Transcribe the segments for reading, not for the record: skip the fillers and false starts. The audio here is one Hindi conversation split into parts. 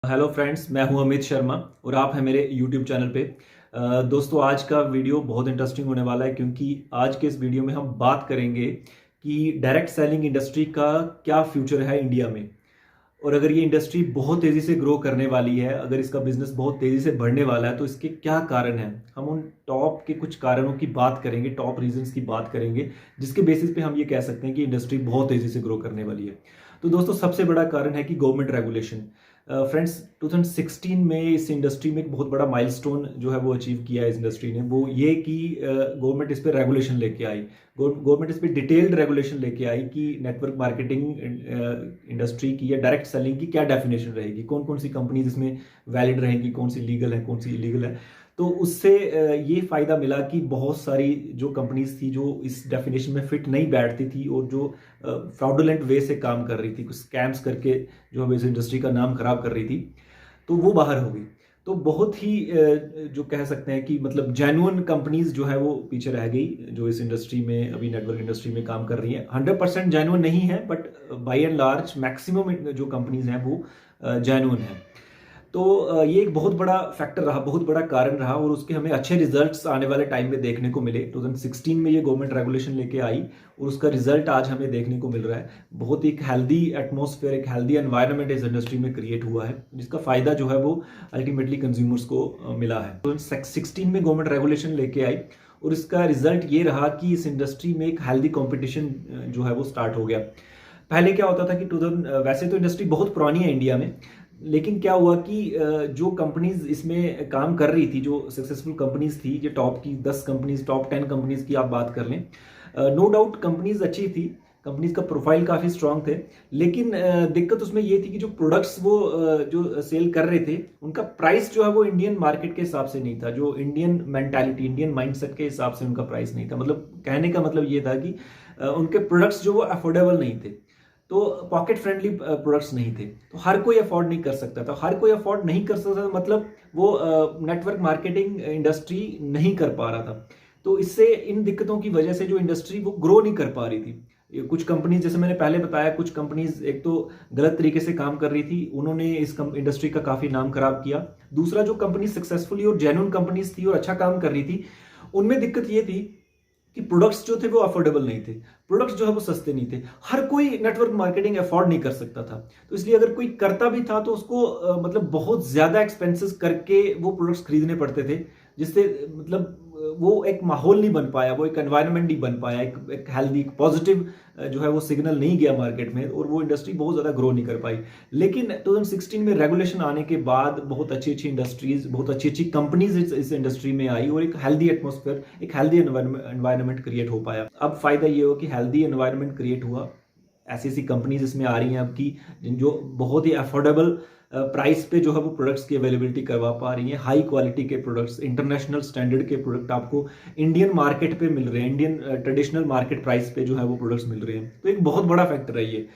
हेलो फ्रेंड्स, मैं हूं अमित शर्मा और आप हैं मेरे यूट्यूब चैनल पे। दोस्तों, आज का वीडियो बहुत इंटरेस्टिंग होने वाला है क्योंकि आज के इस वीडियो में हम बात करेंगे कि डायरेक्ट सेलिंग इंडस्ट्री का क्या फ्यूचर है इंडिया में। और अगर ये इंडस्ट्री बहुत तेज़ी से ग्रो करने वाली है, अगर इसका बिजनेस बहुत तेज़ी से बढ़ने वाला है, तो इसके क्या कारण हैं। हम उन टॉप के कुछ कारणों की बात करेंगे, टॉप रीजंस की बात करेंगे, जिसके बेसिस पे हम ये कह सकते हैं कि इंडस्ट्री बहुत तेज़ी से ग्रो करने वाली है। तो दोस्तों, सबसे बड़ा कारण है कि गवर्नमेंट रेगुलेशन। फ्रेंड्स, 2016 में इस इंडस्ट्री में एक बहुत बड़ा माइलस्टोन जो है वो अचीव किया है इस इंडस्ट्री ने, वो ये कि गवर्नमेंट इस पर रेगुलेशन लेके आई। गवर्नमेंट इस पर डिटेल्ड रेगुलेशन लेके आई कि नेटवर्क मार्केटिंग इंडस्ट्री की या डायरेक्ट सेलिंग की क्या डेफिनेशन रहेगी, कौन कौन सी कंपनीज इसमें वैलिड रहेंगी, कौन सी लीगल है, कौन सी इलीगल है। तो उससे ये फ़ायदा मिला कि बहुत सारी जो कंपनीज थी जो इस डेफिनेशन में फिट नहीं बैठती थी और जो फ्रॉडुलेंट वे से काम कर रही थी, कुछ स्कैम्स करके जो हमें इस इंडस्ट्री का नाम खराब कर रही थी, तो वो बाहर हो गई। तो बहुत ही जो कह सकते हैं कि मतलब जेन्युइन कंपनीज जो है वो पीछे रह गई, जो इस इंडस्ट्री में अभी नेटवर्क इंडस्ट्री में काम कर रही हैं। 100% जेन्युइन नहीं है, but by and large maximum जो कंपनीज हैं वो जेन्युइन है। तो ये एक बहुत बड़ा फैक्टर रहा, बहुत बड़ा कारण रहा और उसके हमें अच्छे रिजल्ट्स आने वाले टाइम में देखने को मिले। 2016 में ये गवर्नमेंट रेगुलेशन लेके आई और उसका रिजल्ट आज हमें देखने को मिल रहा है। बहुत एक हेल्दी एटमॉस्फेयर, एक हेल्दी एनवायरनमेंट इस इंडस्ट्री में क्रिएट हुआ है, जिसका फायदा जो है वो अल्टीमेटली कंज्यूमर्स को मिला है। 2016 में गवर्नमेंट रेगुलेशन लेके आई और इसका रिजल्ट ये रहा कि इस इंडस्ट्री में एक हेल्दी कॉम्पिटिशन जो है वो स्टार्ट हो गया। पहले क्या होता था कि वैसे तो इंडस्ट्री बहुत पुरानी है इंडिया में, लेकिन क्या हुआ कि जो कंपनीज इसमें काम कर रही थी, जो सक्सेसफुल कंपनीज थी, जो टॉप की 10 कंपनीज, टॉप 10 कंपनीज की आप बात कर लें, नो डाउट कंपनीज अच्छी थी, कंपनीज का प्रोफाइल काफ़ी स्ट्रांग थे। लेकिन दिक्कत उसमें ये थी कि जो प्रोडक्ट्स वो जो सेल कर रहे थे, उनका प्राइस जो है वो इंडियन मार्केट के हिसाब से नहीं था, जो इंडियन मेंटालिटी, इंडियन माइंडसेट के हिसाब से उनका प्राइस नहीं था। मतलब कहने का मतलब ये था कि उनके प्रोडक्ट्स जो वो अफोर्डेबल नहीं थे, तो पॉकेट फ्रेंडली प्रोडक्ट्स नहीं थे, तो हर कोई अफोर्ड नहीं कर सकता था। हर कोई अफोर्ड नहीं कर सकता था मतलब वो नेटवर्क मार्केटिंग इंडस्ट्री नहीं कर पा रहा था। तो इससे, इन दिक्कतों की वजह से जो इंडस्ट्री वो ग्रो नहीं कर पा रही थी। कुछ कंपनीज, जैसे मैंने पहले बताया, कुछ कंपनीज एक तो गलत तरीके से काम कर रही थी, उन्होंने इस इंडस्ट्री का काफी नाम खराब किया। दूसरा, जो कंपनी सक्सेसफुली और जेन्युइन कंपनीज थी और अच्छा काम कर रही थी, उनमें दिक्कत ये थी कि प्रोडक्ट्स जो थे वो अफोर्डेबल नहीं थे, प्रोडक्ट्स जो है वो सस्ते नहीं थे। हर कोई नेटवर्क मार्केटिंग अफोर्ड नहीं कर सकता था। तो इसलिए अगर कोई करता भी था तो उसको मतलब बहुत ज्यादा एक्सपेंसेस करके वो प्रोडक्ट्स खरीदने पड़ते थे, जिससे मतलब वो एक माहौल नहीं बन पाया, वो एक एनवायरनमेंट नहीं बन पाया, एक हेल्दी, पॉजिटिव जो है वो सिग्नल नहीं गया मार्केट में और वो इंडस्ट्री बहुत ज़्यादा ग्रो नहीं कर पाई। लेकिन 2016 में रेगुलेशन आने के बाद बहुत अच्छी अच्छी इंडस्ट्रीज, बहुत अच्छी अच्छी कंपनीज इस इंडस्ट्री में आई और एक हेल्दी एटमॉस्फेयर, एक हेल्दी एनवायरनमेंट क्रिएट हो पाया। अब फायदा ये हो कि हेल्दी एनवायरनमेंट क्रिएट हुआ, ऐसी ऐसी कंपनीज इसमें आ रही हैं अब की, जो बहुत ही अफोर्डेबल प्राइस पे जो है वो प्रोडक्ट्स की अवेलेबिलिटी करवा पा रही हैं। हाई क्वालिटी के प्रोडक्ट्स, इंटरनेशनल स्टैंडर्ड के प्रोडक्ट आपको इंडियन मार्केट पे मिल रहे हैं, इंडियन ट्रेडिशनल मार्केट प्राइस पे जो है वो प्रोडक्ट्स मिल रहे हैं। तो एक बहुत बड़ा फैक्टर है ये।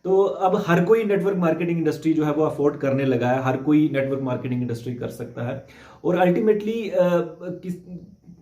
तो अब हर कोई नेटवर्क मार्केटिंग इंडस्ट्री जो है वो अफोर्ड करने लगा है, हर कोई नेटवर्क मार्केटिंग इंडस्ट्री कर सकता है। और अल्टीमेटली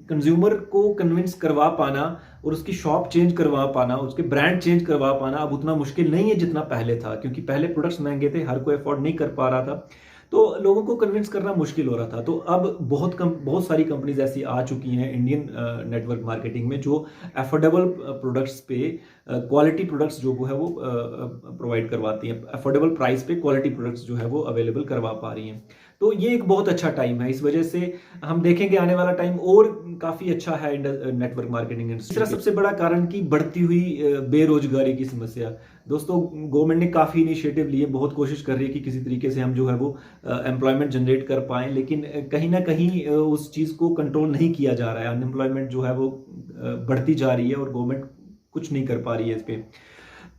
कंज्यूमर को कन्विंस करवा पाना और उसकी शॉप चेंज करवा पाना, उसके ब्रांड चेंज करवा पाना अब उतना मुश्किल नहीं है जितना पहले था, क्योंकि पहले प्रोडक्ट्स महंगे थे, हर कोई अफोर्ड नहीं कर पा रहा था, तो लोगों को कन्विंस करना मुश्किल हो रहा था। तो अब बहुत सारी कंपनीज ऐसी आ चुकी हैं इंडियन नेटवर्क मार्केटिंग में, जो अफोर्डेबल प्रोडक्ट्स पे क्वालिटी प्रोडक्ट्स जो है वो प्रोवाइड करवाती हैं, अफोर्डेबल प्राइस पे क्वालिटी प्रोडक्ट्स जो है वो अवेलेबल करवा पा रही हैं। तो ये एक बहुत अच्छा टाइम है, इस वजह से हम देखेंगे आने वाला टाइम और काफी अच्छा है नेटवर्क मार्केटिंग इंडस्ट्री। तीसरा सबसे बड़ा कारण की बढ़ती हुई बेरोजगारी की समस्या। दोस्तों, गवर्नमेंट ने काफी इनिशिएटिव लिए, बहुत कोशिश कर रही है कि किसी तरीके से हम जो है वो एम्प्लॉयमेंट जनरेट कर पाएं, लेकिन कहीं ना कहीं उस चीज को कंट्रोल नहीं किया जा रहा है। अनएम्प्लॉयमेंट जो है वो बढ़ती जा रही है और गवर्नमेंट कुछ नहीं कर पा रही है इस पे।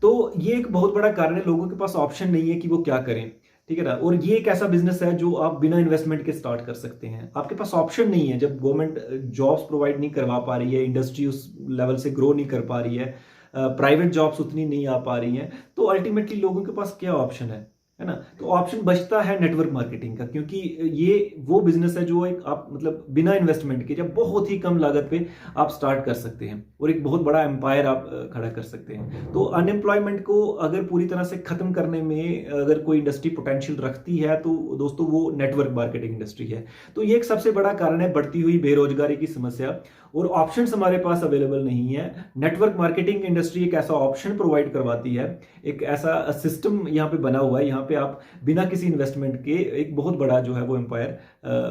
तो ये एक बहुत बड़ा कारण है, लोगों के पास ऑप्शन नहीं है कि वो क्या करें, ठीक है ना। और ये एक ऐसा बिजनेस है जो आप बिना इन्वेस्टमेंट के स्टार्ट कर सकते हैं, आपके पास ऑप्शन नहीं है। जब गवर्नमेंट जॉब्स प्रोवाइड नहीं करवा पा रही है, इंडस्ट्री उस लेवल से ग्रो नहीं कर पा रही है, प्राइवेट जॉब्स उतनी नहीं आ पा रही हैं, तो अल्टीमेटली लोगों के पास क्या ऑप्शन है। है ना। तो ऑप्शन बचता है नेटवर्क मार्केटिंग का, क्योंकि ये वो बिजनेस है जो एक आप मतलब बिना इन्वेस्टमेंट के जब बहुत ही कम लागत पे आप स्टार्ट कर सकते हैं और एक बहुत बड़ा एम्पायर आप खड़ा कर सकते हैं। तो अनएम्प्लॉयमेंट को अगर पूरी तरह से खत्म करने में अगर कोई इंडस्ट्री पोटेंशियल रखती है तो दोस्तों वो नेटवर्क मार्केटिंग इंडस्ट्री है। तो ये एक सबसे बड़ा कारण है बढ़ती हुई बेरोजगारी की समस्या, और ऑप्शंस हमारे पास अवेलेबल नहीं है। नेटवर्क मार्केटिंग इंडस्ट्री एक ऐसा ऑप्शन प्रोवाइड करवाती है, एक ऐसा सिस्टम यहाँ पे बना हुआ है, यहाँ पे आप बिना किसी इन्वेस्टमेंट के एक बहुत बड़ा जो है वो एम्पायर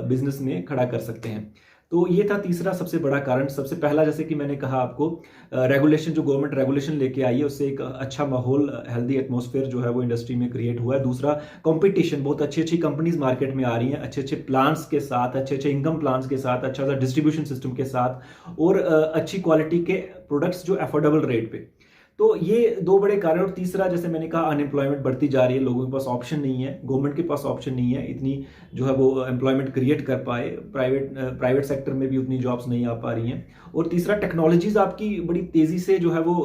बिजनेस में खड़ा कर सकते हैं। तो ये था तीसरा सबसे बड़ा कारण। सबसे पहला, जैसे कि मैंने कहा आपको, रेगुलेशन, जो गवर्नमेंट रेगुलेशन लेके आई है उससे एक अच्छा माहौल, हेल्दी एटमॉस्फेयर जो है वो इंडस्ट्री में क्रिएट हुआ है। दूसरा, कंपटीशन, बहुत अच्छी अच्छी कंपनीज मार्केट में आ रही हैं, अच्छे अच्छे प्लान्स के साथ, अच्छे अच्छे इनकम प्लान्स के साथ, अच्छा सा डिस्ट्रीब्यूशन सिस्टम के साथ, और अच्छी क्वालिटी के प्रोडक्ट्स जो अफोर्डेबल रेट पे। तो ये दो बड़े कारण। और तीसरा, जैसे मैंने कहा, अनएम्प्लॉयमेंट बढ़ती जा रही है, लोगों के पास ऑप्शन नहीं है, गवर्नमेंट के पास ऑप्शन नहीं है इतनी जो है वो एम्प्लॉयमेंट क्रिएट कर पाए, प्राइवेट सेक्टर में भी उतनी जॉब्स नहीं आ पा रही हैं। और तीसरा, टेक्नोलॉजीज आपकी बड़ी तेजी से जो है वो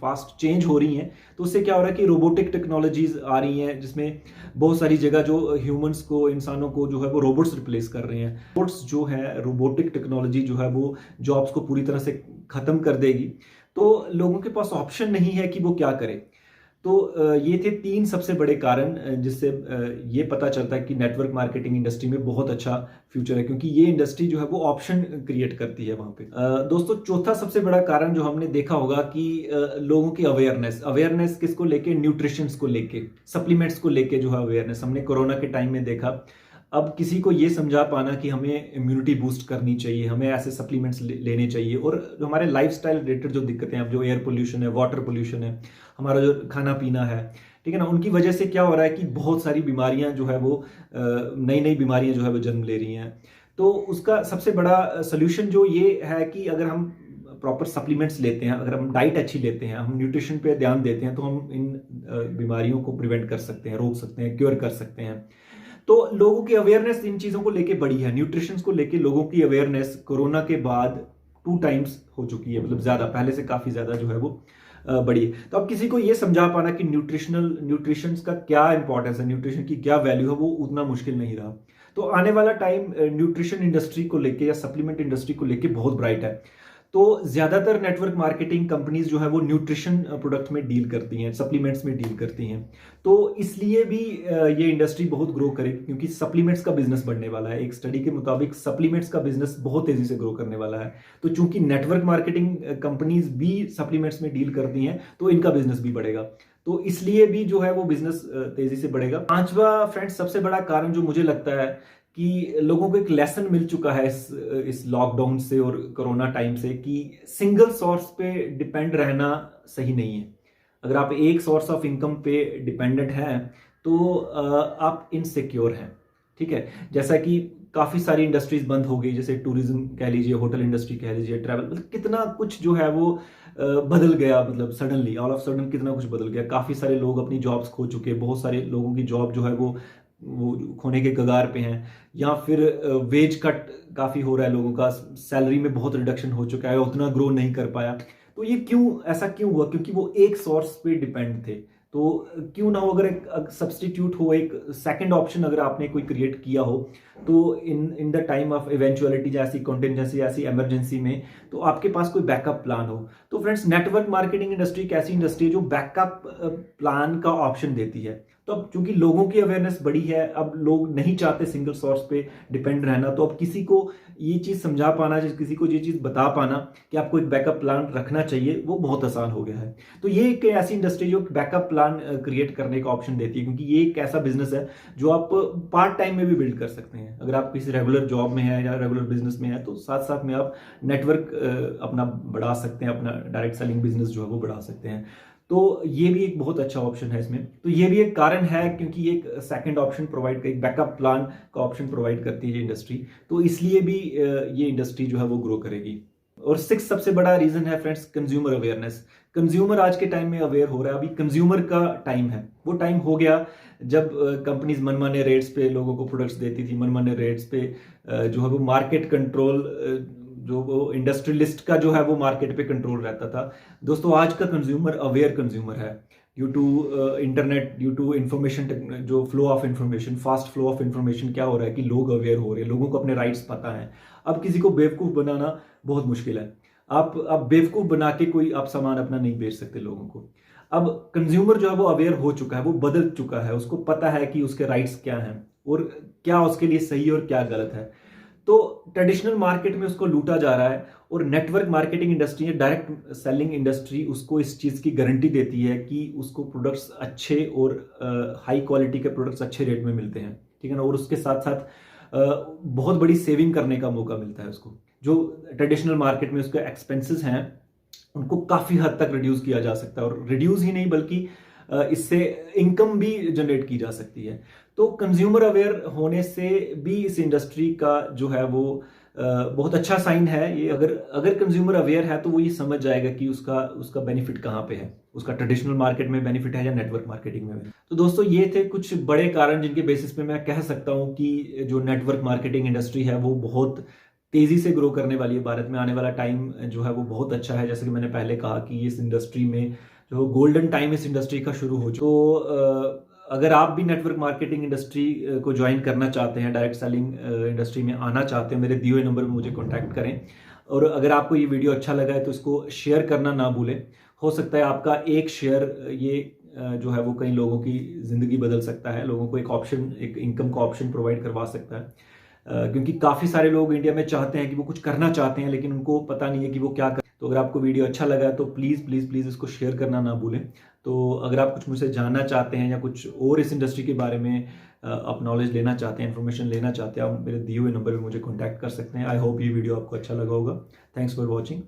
फास्ट चेंज हो रही हैं। तो उससे क्या हो रहा है कि रोबोटिक टेक्नोलॉजीज आ रही हैं, जिसमें बहुत सारी जगह जो ह्यूमंस को, इंसानों को जो है वो रोबोट्स रिप्लेस कर रहे हैं। रोबोट्स जो है, रोबोटिक टेक्नोलॉजी जो है वो जॉब्स को पूरी तरह से खत्म कर देगी। तो लोगों के पास ऑप्शन नहीं है कि वो क्या करें। तो ये थे तीन सबसे बड़े कारण जिससे ये पता चलता है कि नेटवर्क मार्केटिंग इंडस्ट्री में बहुत अच्छा फ्यूचर है, क्योंकि ये इंडस्ट्री जो है वो ऑप्शन क्रिएट करती है वहां पे। दोस्तों, चौथा सबसे बड़ा कारण जो हमने देखा होगा कि लोगों की अवेयरनेस किसको लेके, न्यूट्रिशंस को लेके, सप्लीमेंट्स को लेके जो है अवेयरनेस हमने कोरोना के टाइम में देखा। अब किसी को ये समझा पाना कि हमें इम्यूनिटी बूस्ट करनी चाहिए, हमें ऐसे सप्लीमेंट्स लेने चाहिए, और जो हमारे लाइफस्टाइल रिलेटेड जो दिक्कतें हैं, अब जो एयर पोल्यूशन है, वाटर पोल्यूशन है, हमारा जो खाना पीना है, ठीक है ना, उनकी वजह से क्या हो रहा है कि बहुत सारी बीमारियां जो है वो नई नई बीमारियां जो है वो जन्म ले रही हैं। तो उसका सबसे बड़ा सोल्यूशन जो ये है कि अगर हम प्रॉपर सप्लीमेंट्स लेते हैं, अगर हम डाइट अच्छी लेते हैं, हम न्यूट्रिशन पे ध्यान देते हैं, तो हम इन बीमारियों को प्रिवेंट कर सकते हैं, रोक सकते हैं, क्योर कर सकते हैं। तो लोगों की अवेयरनेस इन चीजों को लेके बढ़ी है, न्यूट्रिशन को लेके लोगों की अवेयरनेस कोरोना के बाद 2 टाइम्स हो चुकी है, मतलब ज्यादा, पहले से काफी ज्यादा जो है वो बढ़ी है। तो अब किसी को ये समझा पाना कि न्यूट्रिशन का क्या इंपॉर्टेंस है, न्यूट्रिशन की क्या वैल्यू है, वो उतना मुश्किल नहीं रहा। तो आने वाला टाइम न्यूट्रिशन इंडस्ट्री को लेके या सप्लीमेंट इंडस्ट्री को लेके बहुत ब्राइट है। तो ज्यादातर नेटवर्क मार्केटिंग कंपनीज जो है वो न्यूट्रिशन प्रोडक्ट में डील करती हैं, सप्लीमेंट्स में डील करती हैं। तो इसलिए भी ये इंडस्ट्री बहुत ग्रो करेगी, क्योंकि सप्लीमेंट्स का बिजनेस बढ़ने वाला है। एक स्टडी के मुताबिक सप्लीमेंट्स का बिजनेस बहुत तेजी से ग्रो करने वाला है। तो चूंकि नेटवर्क मार्केटिंग कंपनीज भी सप्लीमेंट्स में डील करती हैं, तो इनका बिजनेस भी बढ़ेगा। तो इसलिए भी जो है वो बिजनेस तेजी से बढ़ेगा। पांचवा फ्रेंड्स सबसे बड़ा कारण जो मुझे लगता है कि लोगों को एक लेसन मिल चुका है इस लॉकडाउन से और कोरोना टाइम से, कि सिंगल सोर्स पे डिपेंड रहना सही नहीं है। अगर आप एक सोर्स ऑफ इनकम पे डिपेंडेंट हैं तो आप इनसिक्योर हैं, ठीक है। जैसा कि काफी सारी इंडस्ट्रीज बंद हो गई, जैसे टूरिज्म कह लीजिए, होटल इंडस्ट्री कह लीजिए, ट्रैवल, मतलब कितना कुछ जो है वो बदल गया, मतलब सडनली, ऑल ऑफ सडन कितना कुछ बदल गया। काफी सारे लोग अपनी जॉब्स खो चुके, बहुत सारे लोगों की जॉब जो है वो खोने के कगार पे हैं, या फिर वेज कट काफी हो रहा है लोगों का, सैलरी में बहुत रिडक्शन हो चुका है, उतना ग्रो नहीं कर पाया। तो ये ऐसा क्यों हुआ? क्योंकि वो एक सोर्स पे डिपेंड थे। तो क्यों ना हो, अगर एक सब्सटीट्यूट हो, एक सेकंड ऑप्शन अगर आपने कोई क्रिएट किया हो, तो in the time of eventuality, जैसी कॉन्टिजेंसी, ऐसी इमरजेंसी में, तो आपके पास कोई बैकअप प्लान हो। तो फ्रेंड्स, नेटवर्क मार्केटिंग इंडस्ट्री एक ऐसी इंडस्ट्री है जो बैकअप प्लान का ऑप्शन देती है। तो अब चूंकि लोगों की अवेयरनेस बढ़ी है, अब लोग नहीं चाहते सिंगल सोर्स पे डिपेंड रहना, तो अब किसी को ये चीज समझा पाना, किसी को ये चीज बता पाना कि आपको एक बैकअप प्लान रखना चाहिए, वो बहुत आसान हो गया है। तो ये एक ऐसी इंडस्ट्री जो बैकअप प्लान क्रिएट करने का ऑप्शन देती है, क्योंकि ये एक ऐसा बिजनेस है जो आप पार्ट टाइम में भी बिल्ड कर सकते हैं। अगर आप किसी रेगुलर जॉब में है या रेगुलर बिजनेस में है, तो साथ साथ में आप नेटवर्क अपना बढ़ा सकते हैं, अपना डायरेक्ट सेलिंग बिजनेस जो है वो बढ़ा सकते हैं। तो ये भी एक बहुत अच्छा ऑप्शन है इसमें। तो ये भी एक कारण है, क्योंकि ये एक सेकंड ऑप्शन प्रोवाइड कर, एक बैकअप प्लान का ऑप्शन प्रोवाइड करती है ये इंडस्ट्री। तो इसलिए भी ये इंडस्ट्री जो है वो ग्रो करेगी। और 6 सबसे बड़ा रीजन है फ्रेंड्स, कंज्यूमर अवेयरनेस। कंज्यूमर आज के टाइम में अवेयर हो रहा है। अभी कंज्यूमर का टाइम है, वो टाइम हो गया जब कंपनीज मनमाने रेट्स पे लोगों को प्रोडक्ट्स देती थी, मनमाने रेट्स पे जो है वो मार्केट कंट्रोल, जो वो इंडस्ट्रियलिस्ट का जो है वो मार्केट पे कंट्रोल रहता था। दोस्तों, आज का कंज्यूमर अवेयर कंज्यूमर है, due to internet, due to information, जो flow of information, fast flow of information क्या हो रहा है कि लोग अवेयर हो रहे हैं, लोगों को अपने राइट्स पता है। अब किसी को बेवकूफ़ बनाना बहुत मुश्किल है। आप बेवकूफ़ बना के कोई आप सामान अपना नहीं बेच सकते लोगों को। अब कंज्यूमर जो है वो अवेयर हो चुका है, वो बदल चुका है, उसको पता है कि उसके राइट्स क्या हैं और क्या उसके लिए सही और क्या गलत है। तो ट्रेडिशनल मार्केट में उसको लूटा जा रहा है और नेटवर्क मार्केटिंग इंडस्ट्री या डायरेक्ट सेलिंग इंडस्ट्री उसको इस चीज़ की गारंटी देती है कि उसको प्रोडक्ट्स अच्छे और हाई क्वालिटी के प्रोडक्ट्स अच्छे रेट में मिलते हैं, ठीक है ना। और उसके साथ साथ बहुत बड़ी सेविंग करने का मौका मिलता है उसको। जो ट्रेडिशनल मार्केट में उसके एक्सपेंसेस हैं उनको काफ़ी हद तक रिड्यूस किया जा सकता है, और रिड्यूस ही नहीं बल्कि इससे इनकम भी जनरेट की जा सकती है। तो कंज्यूमर अवेयर होने से भी इस इंडस्ट्री का जो है वो बहुत अच्छा साइन है ये। अगर कंज्यूमर अवेयर है तो वो ये समझ जाएगा कि उसका उसका बेनिफिट कहाँ पे है, उसका ट्रेडिशनल मार्केट में बेनिफिट है या नेटवर्क मार्केटिंग में। तो दोस्तों ये थे कुछ बड़े कारण जिनके बेसिस पे मैं कह सकता हूँ कि जो नेटवर्क मार्केटिंग इंडस्ट्री है वो बहुत तेजी से ग्रो करने वाली है। भारत में आने वाला टाइम जो है वो बहुत अच्छा है। जैसे कि मैंने पहले कहा कि इस इंडस्ट्री में जो गोल्डन टाइम इस इंडस्ट्री का शुरू हो चुका। तो अगर आप भी नेटवर्क मार्केटिंग इंडस्ट्री को ज्वाइन करना चाहते हैं, डायरेक्ट सेलिंग इंडस्ट्री में आना चाहते हैं, मेरे दिए हुए नंबर पर मुझे कॉन्टैक्ट करें। और अगर आपको ये वीडियो अच्छा लगा है तो इसको शेयर करना ना भूलें। हो सकता है आपका एक शेयर ये जो है वो कई लोगों की ज़िंदगी बदल सकता है, लोगों को एक ऑप्शन, एक इनकम का ऑप्शन प्रोवाइड करवा सकता है। क्योंकि काफ़ी सारे लोग इंडिया में चाहते हैं कि वो कुछ करना चाहते हैं लेकिन उनको पता नहीं है कि वो क्या कर। तो अगर आपको वीडियो अच्छा लगा है तो प्लीज़ प्लीज़ प्लीज़ इसको शेयर करना ना भूलें। तो अगर आप कुछ मुझसे जानना चाहते हैं या कुछ और इस इंडस्ट्री के बारे में आप नॉलेज लेना चाहते हैं, इन्फॉर्मेशन लेना चाहते हैं, आप मेरे दिए हुए नंबर पर मुझे कॉन्टैक्ट कर सकते हैं। आई होप ये वीडियो आपको अच्छा लगा होगा। Thanks for watching.